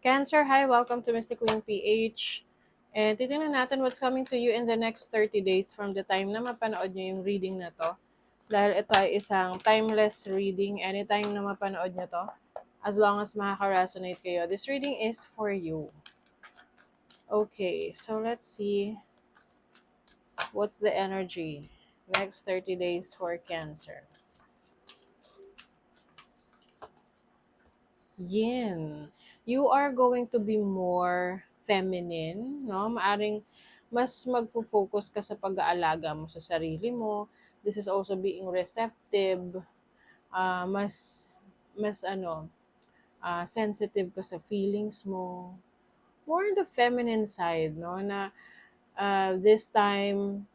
Cancer, hi, welcome to Mystic Queen PH. And titingnan natin what's coming to you in the next 30 days from the time na mapanood nyo yung reading na to. Dahil ito ay isang timeless reading, anytime na mapanood nyo to, as long as makaka-resonate kayo. This reading is for you. Okay, so let's see what's the energy next 30 days for Cancer. Yin. You are going to be more feminine, no? Maaring mas magfo-focus ka sa pag-aalaga mo sa sarili mo. This is also being receptive, mas sensitive ka sa feelings mo. More on the feminine side, no? Na this time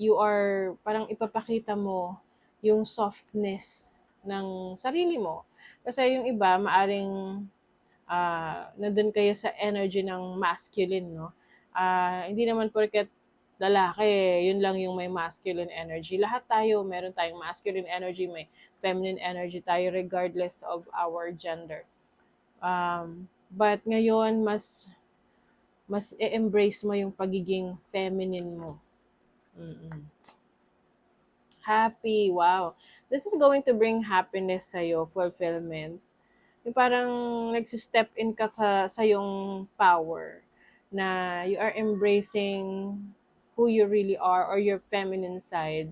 you are parang ipapakita mo yung softness ng sarili mo. Kasi yung iba maaring nandun kayo sa energy ng masculine, no? Hindi naman porket lalaki, yun lang yung may masculine energy. Lahat tayo, meron tayong masculine energy, may feminine energy tayo regardless of our gender. But ngayon, mas i-embrace mo yung pagiging feminine mo. Happy, wow. This is going to bring happiness sa'yo, fulfillment. Yung parang nagsi-step in ka sa yung power na you are embracing who you really are or your feminine side,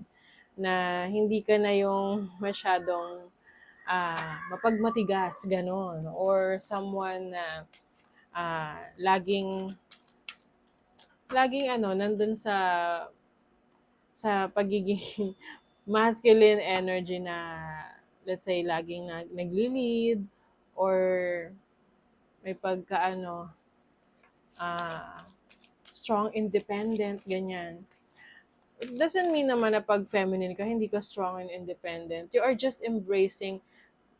na hindi ka na yung masyadong mapagmatigas, ganon, or someone na laging nandun sa pagiging masculine energy na, let's say, laging nagli-lead or may strong independent, ganyan. It doesn't mean naman na pag feminine ka, hindi ka strong and independent. You are just embracing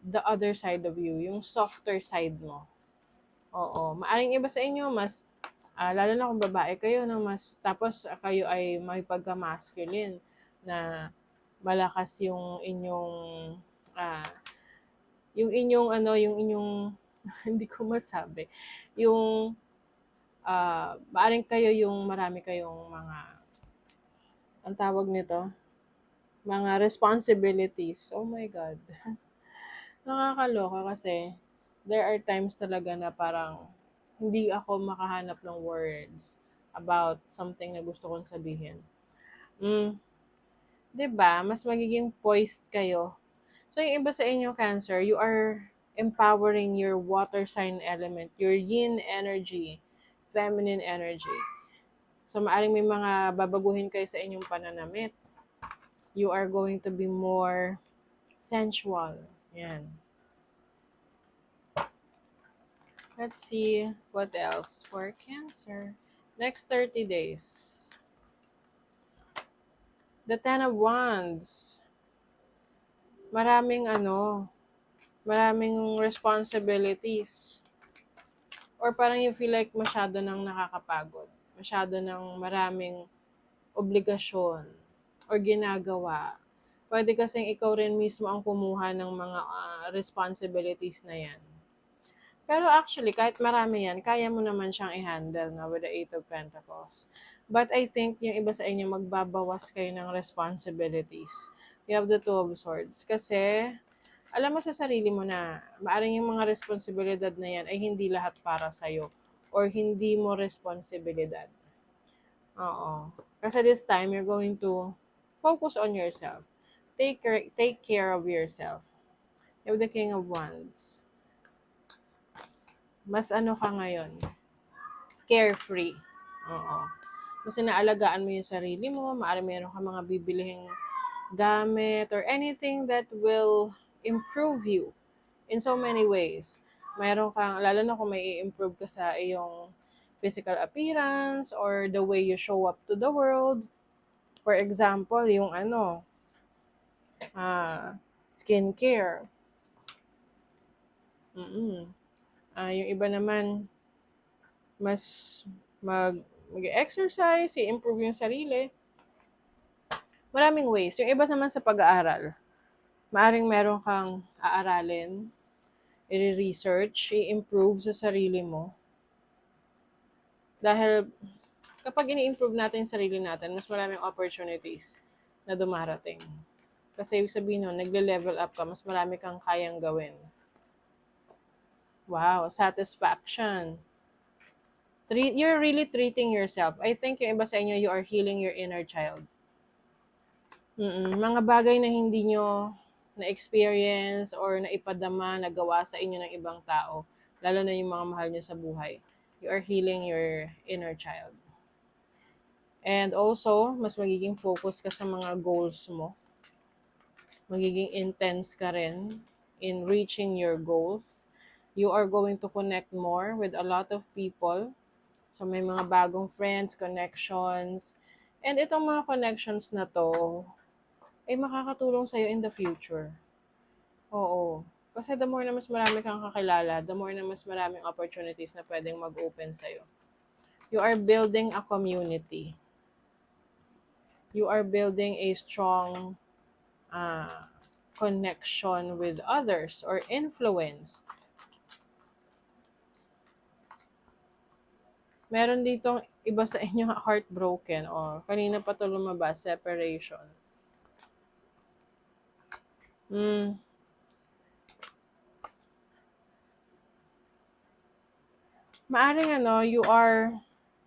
the other side of you, yung softer side mo. Oo. Maaring iba sa inyo, mas, lalo na kung babae kayo, na mas, tapos kayo ay may pagka-masculine, na malakas yung inyong, yung inyong, hindi ko masabi, yung, maaring kayo yung marami kayong mga, ang tawag nito, mga responsibilities. Oh my God. Nakakaloka kasi there are times talaga na parang hindi ako makahanap ng words about something na gusto kong sabihin. 'Di ba? Mas magiging poised kayo. So yung iba sa inyo, Cancer, you are empowering your water sign element, your yin energy, feminine energy. So maaring may mga babaguhin kayo sa inyong pananamit. You are going to be more sensual. Yan. Let's see what else for Cancer. Next 30 days. The Ten of Wands. Maraming maraming responsibilities. Or parang you feel like masyado nang nakakapagod. Masyado nang maraming obligasyon or ginagawa. Pwede kasing ikaw rin mismo ang kumuha ng mga responsibilities na yan. Pero actually, kahit marami yan, kaya mo naman siyang i-handle na with the Eight of Pentacles. But I think yung iba sa inyo, magbabawas kayo ng responsibilities. You have the Two of Swords. Kasi, alam mo sa sarili mo na maaring yung mga responsibilidad na yan ay hindi lahat para sa'yo or hindi mo responsibilidad. Oo. Kasi this time, you're going to focus on yourself. Take care of yourself. You have the King of Wands. Mas ka ngayon, carefree. Oo. Mas inaalagaan mo yung sarili mo, maaari meron ka mga bibilihing gamit or anything that will improve you in so many ways. Meron kang, lalo na kung may i-improve ka sa iyong physical appearance or the way you show up to the world. For example, yung skincare. Yung iba naman, mas mag-exercise, i-improve yung sarili. Maraming ways. Yung iba naman sa pag-aaral. Maaring meron kang aaralin i-research, i-improve sa sarili mo. Dahil kapag ini-improve natin yung sarili natin, mas maraming opportunities na dumarating. Kasi ibig sabihin nun, nagle-level up ka, mas marami kang kayang gawin. Wow, satisfaction. You're really treating yourself. I think yung iba sa inyo, you are healing your inner child. Mga bagay na hindi nyo na-experience or naipadama, nagawa sa inyo ng ibang tao, lalo na yung mga mahal nyo sa buhay. You are healing your inner child. And also, mas magiging focus ka sa mga goals mo. Magiging intense ka rin in reaching your goals. You are going to connect more with a lot of people. So, may mga bagong friends, connections. And itong mga connections na to, ay makakatulong sa'yo in the future. Oo. Kasi the more na mas marami kang kakilala, the more na mas maraming opportunities na pwedeng mag-open sa'yo. You are building a community. You are building a strong connection with others or influence. Meron ditong iba sa inyo heartbroken o kanina pa to lumabas, separation. Maaring you are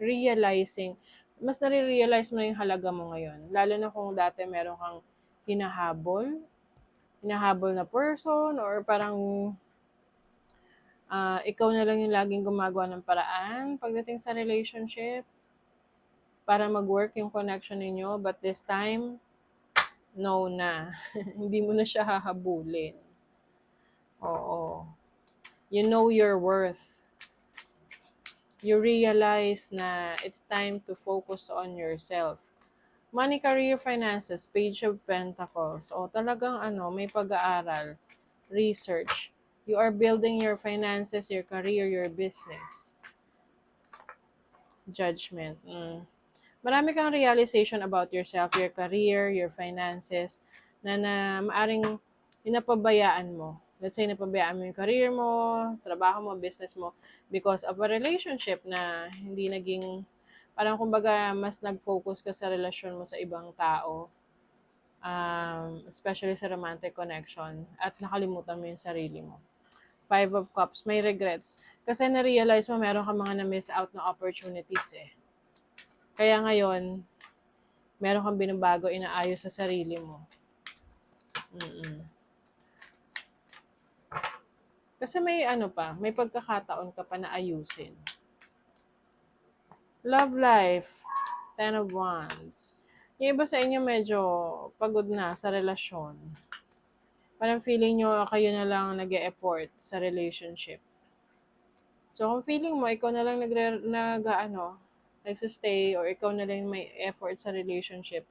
realizing, mas nare-realize mo na yung halaga mo ngayon. Lalo na kung dati meron kang hinahabol na person or parang ikaw na lang yung laging gumagawa ng paraan pagdating sa relationship para mag-work yung connection ninyo. But this time, no na. Hindi mo na siya hahabulin. Oo. You know your worth. You realize na it's time to focus on yourself. Money, career, finances, Page of Pentacles. O talagang may pag-aaral, research. You are building your finances, your career, your business. Judgment. Marami kang realization about yourself, your career, your finances, na maaring napabayaan mo. Let's say, napabayaan mo yung career mo, trabaho mo, business mo, because of a relationship na hindi naging, parang kumbaga, mas nag-focus ka sa relasyon mo sa ibang tao, especially sa romantic connection, at nakalimutan mo yung sarili mo. 5 of Cups, may regrets. Kasi na-realize mo, meron ka mga na-miss out na opportunities eh. Kaya ngayon, meron kang binabago, inaayos sa sarili mo. Kasi may may pagkakataon ka pa na ayusin. Love life, 10 of Wands. Yung iba sa inyo medyo pagod na sa relasyon. Parang feeling nyo kayo na lang nag-e-effort sa relationship. So kung feeling mo, ikaw na lang nagsistay or ikaw na lang may effort sa relationship,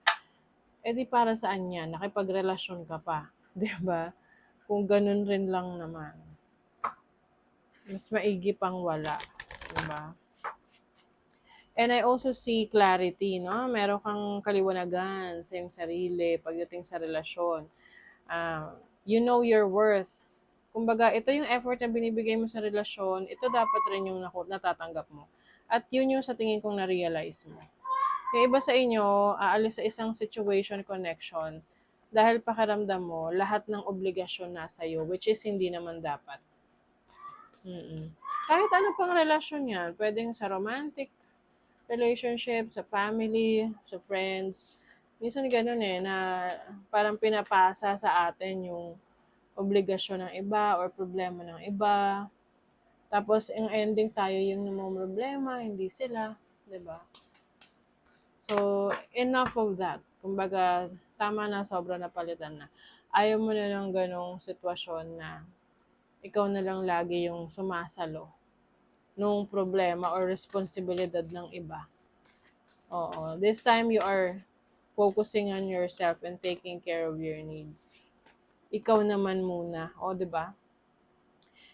di para saan yan? Nakipagrelasyon ka pa. Diba? Kung ganun rin lang naman. Mas maigi pang wala. Diba? And I also see clarity, no? Meron kang kaliwanagan sa iyong sarili pagdating sa relasyon. You know your worth. Kumbaga, ito yung effort na binibigay mo sa relasyon, ito dapat rin yung natatanggap mo. At yun yung sa tingin kong na-realize mo. Yung iba sa inyo, aalis sa isang situation connection dahil pakiramdam mo, lahat ng obligasyon nasa iyo, which is hindi naman dapat. Kahit ano pang relasyon yan, pwedeng sa romantic relationship, sa family, sa friends. Minsan ganun na parang pinapasa sa atin yung obligasyon ng iba or problema ng iba. Tapos, ang ending tayo yung problema, hindi sila. Diba? So, enough of that. Kumbaga, tama na, sobra na palitan na. Ayaw mo na ng ganong sitwasyon na ikaw na lang lagi yung sumasalo nung problema or responsibilidad ng iba. Oo. This time, you are focusing on yourself and taking care of your needs. Ikaw naman muna. O, diba?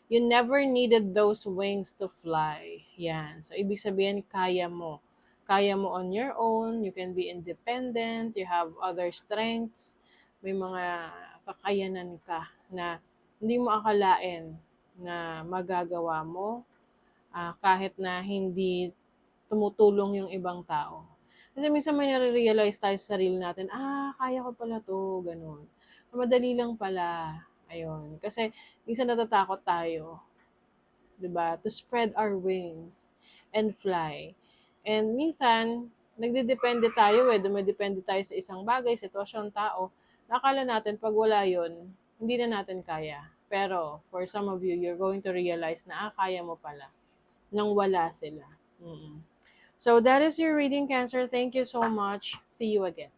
You never needed those wings to fly. Yan. So, ibig sabihin, kaya mo. Kaya mo on your own. You can be independent. You have other strengths. May mga kakayanan ka na hindi mo akalain na magagawa mo kahit na hindi tumutulong yung ibang tao. Kasi minsan may nare-realize tayo sa sarili natin, kaya ko pala to, ganun. Madali lang pala. Ayun. Kasi minsan natatakot tayo, 'di ba? To spread our wings and fly. And minsan, nagdedepende tayo dumedepende tayo sa isang bagay, sitwasyon, tao. Nakala natin pag wala yun, hindi na natin kaya. Pero, for some of you, you're going to realize na, kaya mo pala nang wala sila. Mm. So, that is your reading, Cancer. Thank you so much. See you again.